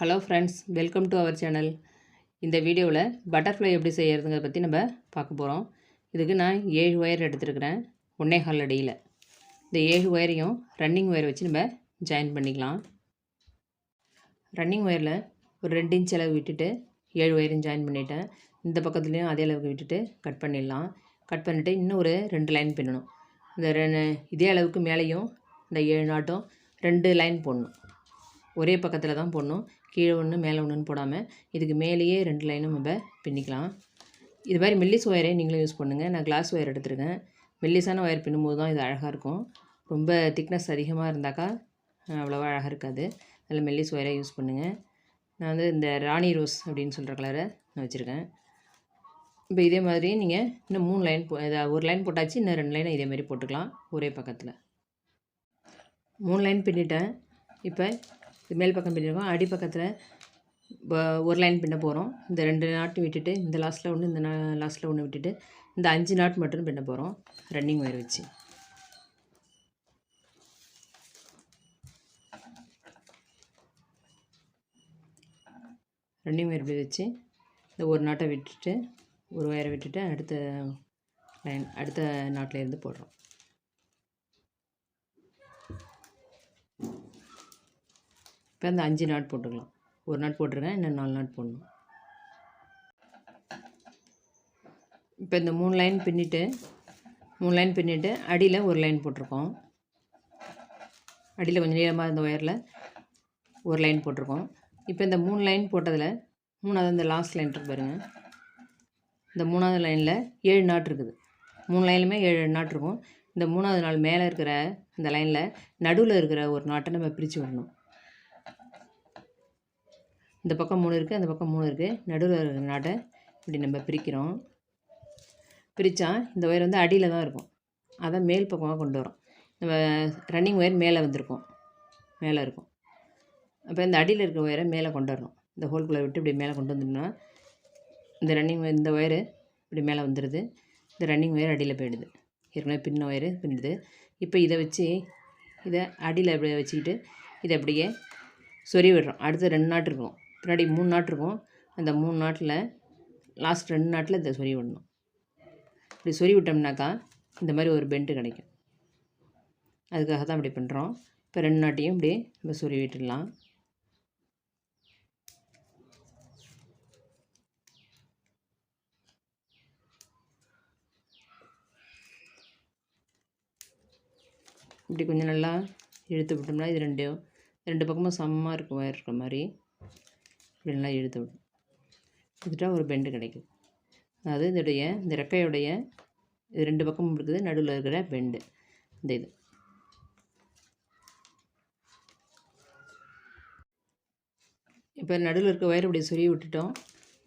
Hello friends, welcome to our channel. இந்த வீடியோவில் butterfly எப்படி செய்கிறதுங்கிறத பற்றி நம்ம பார்க்க போகிறோம். இதுக்கு நான் 7 ஒயர் எடுத்துருக்கிறேன், 1.25 அடியில். இந்த 7 ஒயரையும் ரன்னிங் ஒயர் வச்சு நம்ம ஜாயின் பண்ணிக்கலாம். ரன்னிங் ஒயரில் ஒரு 2 இன்ச் அளவு விட்டுட்டு 7 ஒயரையும் ஜாயின் பண்ணிவிட்டேன். இந்த பக்கத்துலேயும் அதே அளவுக்கு விட்டுட்டு கட் பண்ணிடலாம். கட் பண்ணிவிட்டு இன்னும் ஒரு 2 லைன் பின்னணும். இந்த இதே அளவுக்கு மேலேயும் இந்த 7 நாட்டும் 2 லைன் போடணும். ஒரே பக்கத்தில் தான் போடணும், கீழே ஒன்று மேலே ஒன்றுன்னு போடாமல் இதுக்கு மேலேயே 2 லைனும் நம்ம பின்னிக்கலாம். இது மாதிரி மெல்லிஸ் ஒயரே நீங்களும் யூஸ் பண்ணுங்கள். நான் கிளாஸ் ஒயர் எடுத்துருக்கேன். மெல்லிஸான ஒயர் பின்னும்போது தான் இது அழகாக இருக்கும். ரொம்ப திக்னஸ் அதிகமாக இருந்தாக்கா அவ்வளோவா அழகாக இருக்காது. அதில் மெல்லிஸ் ஒயரை யூஸ் பண்ணுங்கள். நான் வந்து இந்த ராணி ரோஸ் அப்படின்னு சொல்கிற கலரை நான் வச்சுருக்கேன். இப்போ இதே மாதிரி நீங்கள் இன்னும் 3 லைன் ஒரு லைன் போட்டாச்சு, இன்னும் 2 லைனை இதே மாதிரி போட்டுக்கலாம் ஒரே பக்கத்தில். 3 லைன் பின்னிட்டேன். இப்போ மேல் பக்கம் பின்னிருக்கோம். அடி பக்கத்தில் ஒரு லைன் பின்ன போகிறோம். இந்த 2 நாட்டு விட்டுட்டு இந்த லாஸ்ட்டில் ஒன்று, இந்த லாஸ்ட்டில் ஒன்று விட்டுட்டு இந்த 5 நாட் மட்டும் பின்ன போகிறோம் ரன்னிங் ஒயர் வச்சு. ரன்னிங் ஒயர் இப்படி வச்சு இந்த ஒரு நாட்டை விட்டுட்டு ஒரு ஒயரை விட்டுட்டு அடுத்த நாட்டில் இருந்து போடுறோம். இப்போ அந்த 5 நாட் போட்டுக்கலாம். ஒரு நாட் போட்டிருக்கேன், இன்னும் 4 நாட் போடணும். இப்போ இந்த 3 லைன் பின்னிட்டு அடியில் ஒரு லைன் போட்டிருக்கோம். அடியில் கொஞ்சம் நீளமாக இருந்த ஒயரில் ஒரு லைன் போட்டிருக்கோம். இப்போ இந்த 3 லைன் போட்டதில் 3வது இந்த லாஸ்ட் லைன் இருக்கு பாருங்கள். இந்த 3வது லைனில் 7 நாட் இருக்குது. 3 லைன்லையுமே 7 நாட் இருக்கும். இந்த 3வது நாள் மேலே இருக்கிற இந்த லைனில் நடுவில் இருக்கிற ஒரு நாட்டை நம்ம பிரித்து விடணும். இந்த பக்கம் 3 இருக்குது, அந்த பக்கம் 3 இருக்குது. நடுவில் இருக்கிற நாட்டை இப்படி நம்ம பிரிக்கிறோம். பிரித்தா இந்த ஒயர் வந்து அடியில் தான் இருக்கும், அதை மேல் பக்கமாக கொண்டு வரோம். நம்ம ரன்னிங் ஒயர் மேலே இருக்கும். அப்போ இந்த அடியில் இருக்கிற ஒயரை மேலே கொண்டு வரணும். இந்த ஹோல்குள்ளே விட்டு இப்படி மேலே கொண்டு வந்துட்டோம்னா இந்த ஒயரு இப்படி மேலே வந்துடுது. இந்த ரன்னிங் ஒயர் அடியில் போயிடுது. ஏற்கனவே பின்ன ஒயரு பின்னுது. இப்போ இதை அடியில் அப்படியே வச்சுக்கிட்டு இதை அப்படியே சொறி விடுறோம். அடுத்து 2 நாட் இருக்கும், பின்னாடி 3 நாட் இருக்கும். அந்த 3 நாட்டில் லாஸ்ட் 2 நாட்டில் இதை சொறி விடணும். இப்படி சொறி விட்டோம்னாக்கா இந்த மாதிரி ஒரு பெண்டு கிடைக்கும். அதுக்காக தான் இப்படி பண்ணுறோம். இப்போ 2 நாட்டையும் இப்படி நம்ம சொறி விட்டுடலாம். இப்படி கொஞ்சம் நல்லா இழுத்து விட்டோம்னா இது 2 பக்கமும் சமமாக இருக்கும் ஒயர் இருக்கிற மாதிரி. இப்படி நல்லா இழுத்துட்டா ஒரு பெண்டு கிடைக்கும். அதாவது இந்த ரெக்கையுடைய இது 2 பக்கமும் இருக்குது, நடுவில் இருக்கிற பெண்டு இந்த இது. இப்போ நடுவில் இருக்க ஒயர் இப்படி சொருகி விட்டுட்டோம்.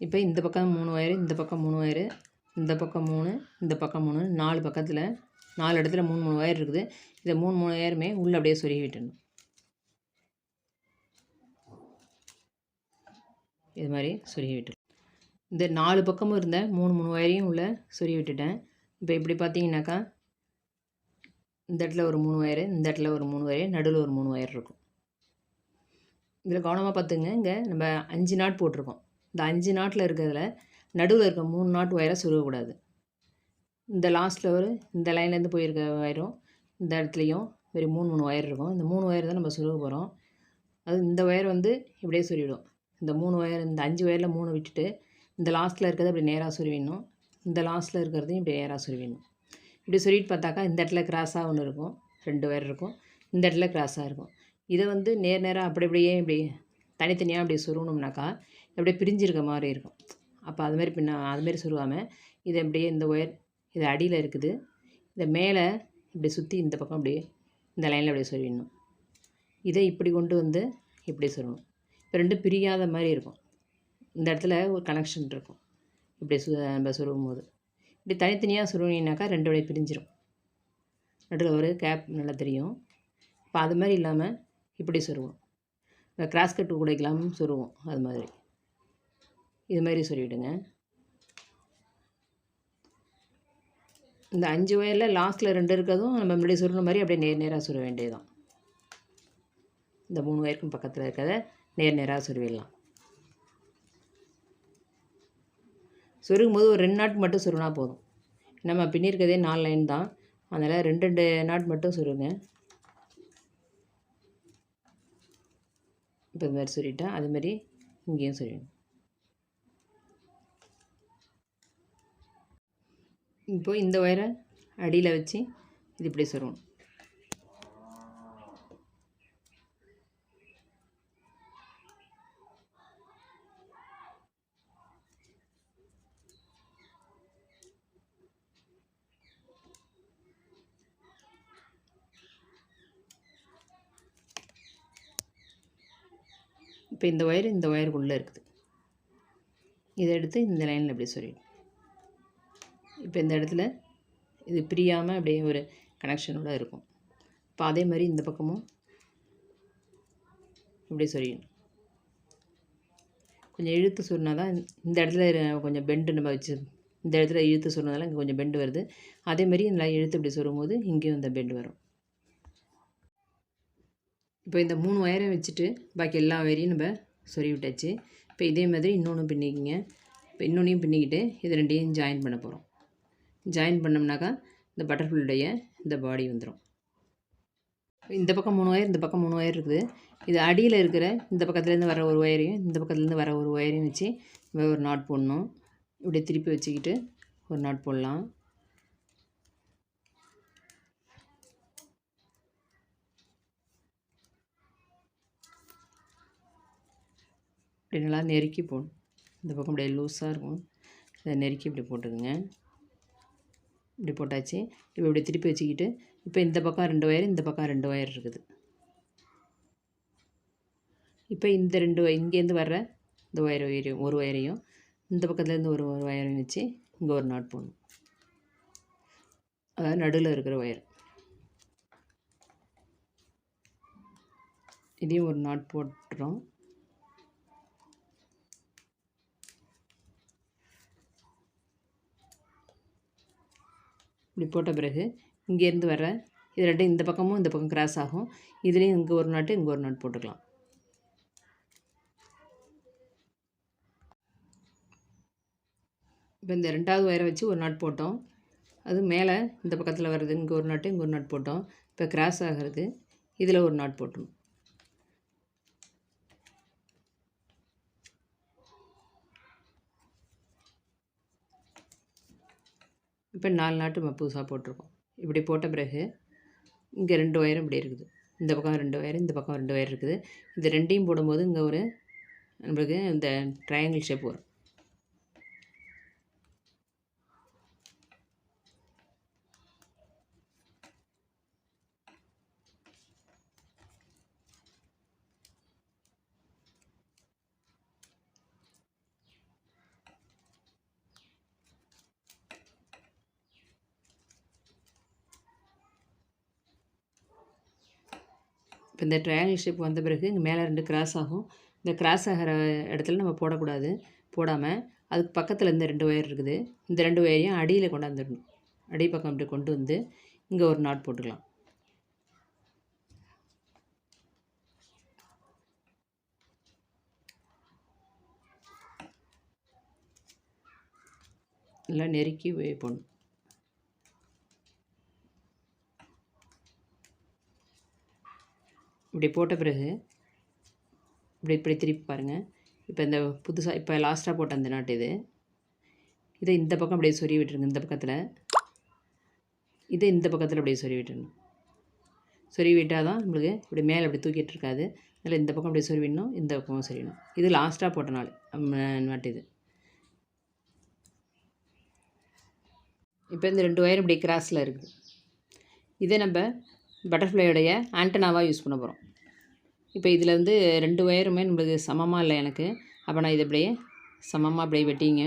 இப்போ இந்த பக்கம் 3 ஒயரு, இந்த பக்கம் 3 ஒயரு, இந்த பக்கம் 3, இந்த பக்கம் 3, 4 பக்கத்தில் 4 இடத்துல 3 ஒயர் இருக்குது. இதை 3 ஒயருமே உள்ளே அப்படியே சொருகி விட்டுடணும். இது மாதிரி சொருகி விட்டுருக்கேன். இந்த 4 பக்கமும் இருந்த 3 ஒயரையும் உள்ளே சொருகி விட்டுட்டேன். இப்போ இப்படி பார்த்தீங்கன்னாக்கா இந்த இடத்துல ஒரு 3 ஒயரு, இந்த இடத்துல ஒரு 3 ஒயரு, நடுவில் ஒரு 3 ஒயர் இருக்கும். இதில் கவனமாக பார்த்துங்க. இங்கே நம்ம 5 நாட் போட்டிருக்கோம். இந்த 5 நாட்டில் இருக்கிறதுல நடுவில் இருக்க 3 நாட் ஒயரை சொருகக்கூடாது. இந்த லாஸ்ட்டில் இந்த லைன்லேருந்து போயிருக்க ஒயரும் இந்த இடத்துலையும் ஒரு 3 ஒயர் இருக்கும். இந்த 3 ஒயர் தான் நம்ம சொருக போகிறோம். அது இந்த ஒயர் வந்து இப்படியே சொருவிடும். இந்த 3 ஒயர், இந்த 5 ஒயரில் 3 விட்டுட்டு இந்த லாஸ்ட்டில் இருக்கிறத இப்படி நேராக சொருவிடணும். இந்த லாஸ்ட்டில் இருக்கிறதையும் இப்படி நேராக சொருவிடணும். இப்படி சொருவிட்டு பார்த்தாக்கா இந்த இடத்துல கிராஸாக ஒன்று இருக்கும், 2 ஒயர் இருக்கும். இந்த இடத்துல கிராஸாக இருக்கும். இதை வந்து நேராக அப்படியே இப்படி தனித்தனியாக அப்படி சொருகணும்னாக்கா அப்படியே பிரிஞ்சிருக்க மாதிரி இருக்கும். அப்போ அதுமாரி சொருவாமல் இதை அப்படியே இந்த ஒயர் இது அடியில் இருக்குது, இதை மேலே இப்படி சுற்றி இந்த பக்கம் அப்படியே இந்த லைனில் அப்படியே சொருவிடணும். இதை இப்படி கொண்டு வந்து இப்படி சொருகணும். இப்போ 2 பிரியாத மாதிரி இருக்கும். இந்த இடத்துல ஒரு கனெக்ஷன் இருக்கும். இப்படி நம்ம சொருகும் போது இப்படி தனித்தனியாக சொருவினாக்கா 2 வழி பிரிஞ்சிடும். நடுவில் ஒரு கேப் நல்லா தெரியும். இப்போ அது மாதிரி இல்லாமல் இப்படி சொருவோம். இந்த கிராஸ் கட்டு உடைக்கலாம்னு சொருவோம். அது மாதிரி இது மாதிரி சொருவிடுங்க. இந்த 5 ஒயரில் லாஸ்ட்டில் 2 இருக்கிறதும் நம்ம முன்னாடி சொருகின மாதிரி அப்படியே நேராக சொருக வேண்டியதுதான். இந்த 3 ஒயருக்கும் பக்கத்தில் இருக்கிறத நேர் நேராக சொருவிடலாம். சொருகும் போது ஒரு 2 நாட் மட்டும் சொருவினா போதும். நம்ம பின்னிருக்கிறதே 4 லைன் தான், அதனால் 2 நாட் மட்டும் சொருவுங்க. இப்போ இது மாதிரி சொருவிட்டேன். அதுமாரி இங்கேயும் சொருவிடணும். இப்போது இந்த ஒயரை அடியில் வச்சு இது இப்படி சொருவணும். இப்போ இந்த ஒயருக்குள்ளே இருக்குது. இதை எடுத்து இந்த லைனில் இப்படி சொருவிடும். இப்போ இந்த இடத்துல இது பிரியாமல் அப்படியே ஒரு கனெக்ஷனோடு இருக்கும். இப்போ அதே மாதிரி இந்த பக்கமும் இப்படி சொருவிடும். கொஞ்சம் இழுத்து சொன்னா தான் இந்த இடத்துல கொஞ்சம் பெண்டு நம்ம வச்சு இந்த இடத்துல இழுத்து சொன்னதால இங்கே கொஞ்சம் பெண்டு வருது. அதேமாதிரி நல்லா இழுத்து இப்படி சொருகும் போது இங்கேயும் இந்த பெண்டு வரும். இப்போ இந்த 3 ஒயரை வச்சுட்டு பாக்கி எல்லா ஒயரையும் நம்ம சொருவி விட்டாச்சு. இப்போ இதே மாதிரி இன்னொன்று பின்னிக்கிங்க. இப்போ இன்னொன்றையும் பின்னிக்கிட்டு இது ரெண்டையும் ஜாயின் பண்ண போகிறோம். ஜாயின் பண்ணோம்னாக்கா இந்த பட்டர்ஃப்ளைடைய இந்த பாடி வந்துடும். இந்த பக்கம் 3 ஒயர், இந்த பக்கம் 3 ஒயர் இருக்குது. இது அடியில் இருக்கிற இந்த பக்கத்துலேருந்து வர ஒரு ஒயரையும் இந்த பக்கத்துலேருந்து வர ஒரு ஒயரையும் வச்சு ஒரு நாட் போடணும். இப்படி திருப்பி வச்சுக்கிட்டு ஒரு நாட் போடலாம். இப்படி நல்லா நெருக்கி போடணும். இந்த பக்கம் அப்படியே லூஸாக இருக்கும், இதை நெருக்கி இப்படி போட்டுக்குங்க. இப்படி போட்டாச்சு. இப்போ இப்படி திருப்பி வச்சுக்கிட்டு இப்போ இந்த பக்கம் 2 ஒயர், இந்த பக்கம் 2 ஒயர் இருக்குது. இப்போ இந்த 2 இங்கேருந்து வர்ற இந்த ஒரு ஒயரையும் இந்த பக்கத்துலேருந்து ஒரு ஒயரையும் வச்சு இங்கே ஒரு நாட் போடணும். அதாவது நடுவில் இருக்கிற ஒயர். இதையும் ஒரு நாட் போட்டுறோம். இப்படி போட்ட பிறகு இங்கேருந்து வர இது ரெண்டும் இந்த பக்கமும் இந்த பக்கம் கிராஸ் ஆகும். இதுலேயும் இங்கே ஒரு நாட்டு இங்கே ஒரு நாட் போட்டுக்கலாம். இப்போ இந்த 2வது ஒயரை வச்சு ஒரு நாட் போட்டோம். அது மேலே இந்த பக்கத்தில் வர்றது இங்கே ஒரு நாட்டு இங்கே ஒரு நாட் போட்டோம். இப்போ கிராஸ் ஆகிறது இதில் ஒரு நாட் போட்டணும். இப்போ 4 நாட்டு நம்ம புதுசாக போட்டிருக்கோம். இப்படி போட்ட பிறகு இங்கே 2 ஒயரும் இப்படி இருக்குது. இந்த பக்கம் 2 ஒயர், இந்த பக்கம் 2 ஒயர் இருக்குது. இந்த ரெண்டையும் போடும்போது இங்கே ஒரு நம்மளுக்கு இந்த ட்ரையாங்கிள் ஷேப் வரும். இப்போ இந்த ட்ரையாங்கிள் ஷேப் வந்த பிறகு இங்கே மேலே 2 கிராஸ் ஆகும். இந்த கிராஸ் ஆகிற இடத்துல நம்ம போடக்கூடாது. போடாமல் அதுக்கு பக்கத்தில் இந்த 2 ஒயர் இருக்குது. இந்த 2 ஒயரையும் அடியில் கொண்டாந்துடணும். அடி பக்கம் இப்படி கொண்டு வந்து இங்கே ஒரு நாட் போட்டுக்கலாம். நல்லா நெருக்கி போடணும். இப்படி போட்ட பிறகு இப்படி திருப்பி பாருங்கள். இப்போ இந்த புதுசாக இப்போ லாஸ்ட்டாக போட்ட அந்த நாட்டு இதை இந்த பக்கம் அப்படியே சொருவி விட்டுருங்க. இந்த பக்கத்தில் இதை இந்த பக்கத்தில் அப்படியே சொருவி விட்டுருணும். சொருவி விட்டால் தான் நம்மளுக்கு இப்படி மேலே அப்படி தூக்கிட்டு இருக்காது. அதில் இந்த பக்கம் அப்படியே சொருவிடணும், இந்த பக்கமும் சொருவிடணும். இது லாஸ்ட்டாக போட்ட நாட்டு இது. இப்போ இந்த 2 ஒயர் இப்படி கிராஸில் இருக்குது. இதை நம்ம பட்டர்ஃப்ளையோடைய ஆண்டனாவாக யூஸ் பண்ண போகிறோம். இப்போ இதில் வந்து 2 ஒயருமே நம்மளுக்கு சமமாக இல்லை எனக்கு. அப்போ நான் இதை அப்படியே சமமாக அப்படியே வெட்டிங்க.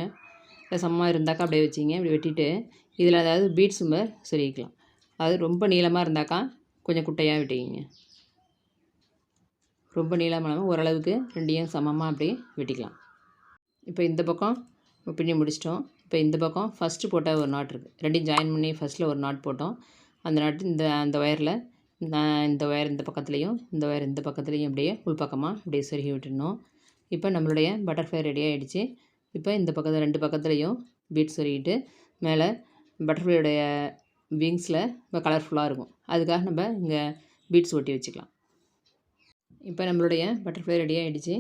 இல்லை சமமாக இருந்தாக்கா அப்படியே வச்சிங்க. இப்படி வெட்டிட்டு இதில் அதாவது பீட்ஸ் நம்ம சொருகிக்கலாம். அதாவது ரொம்ப நீளமாக இருந்தாக்கா கொஞ்சம் குட்டையாக வெட்டிக்கிங்க. ரொம்ப நீளமாக இல்லாமல் ஓரளவுக்கு ரெண்டையும் சமமாக அப்படியே வெட்டிக்கலாம். இப்போ இந்த பக்கம் பின்னி முடிச்சிட்டோம். இப்போ இந்த பக்கம் ஃபஸ்ட்டு போட்ட ஒரு நாட் இருக்குது. ரெண்டையும் ஜாயின் பண்ணி ஃபஸ்ட்டில் ஒரு நாட் போட்டோம். அந்த நாட்டு அந்த ஒயரில் நான் இந்த ஒயர் இந்த பக்கத்துலேயும் இந்த ஒயர் இந்த பக்கத்துலேயும் அப்படியே உள்பக்கமாக அப்படியே சொருகி விட்டுடணும். இப்போ நம்மளுடைய பட்டர்ஃப்ளை ரெடி ஆகிடுச்சு. இப்போ இந்த பக்கத்தில் 2 பக்கத்துலேயும் பீட்ஸ் சொருகிட்டு மேலே பட்டர்ஃப்ளையோடைய விங்ஸில் இப்போ கலர்ஃபுல்லாக இருக்கும். அதுக்காக நம்ம இங்கே பீட்ஸ் ஒட்டி வச்சுக்கலாம். இப்போ நம்மளுடைய பட்டர்ஃப்ளை ரெடி ஆகிடுச்சு.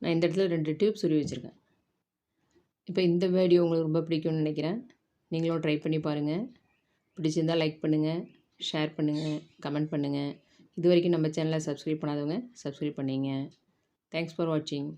நான் இந்த இடத்துல 2 டியூப் சொருகி வச்சுருக்கேன். இப்போ இந்த வீடியோ உங்களுக்கு ரொம்ப பிடிக்கும்னு நினைக்கிறேன். நீங்களும் ட்ரை பண்ணி பாருங்கள். பிடிச்சிருந்தால் லைக் பண்ணுங்கள், ஷேர் பண்ணுங்கள், கமெண்ட் பண்ணுங்கள். இது வரைக்கும் நம்ம சேனலை சப்ஸ்கிரைப் பண்ணாதவங்க சப்ஸ்கிரைப் பண்ணிங்க. தேங்க்ஸ் ஃபார் வாட்சிங்.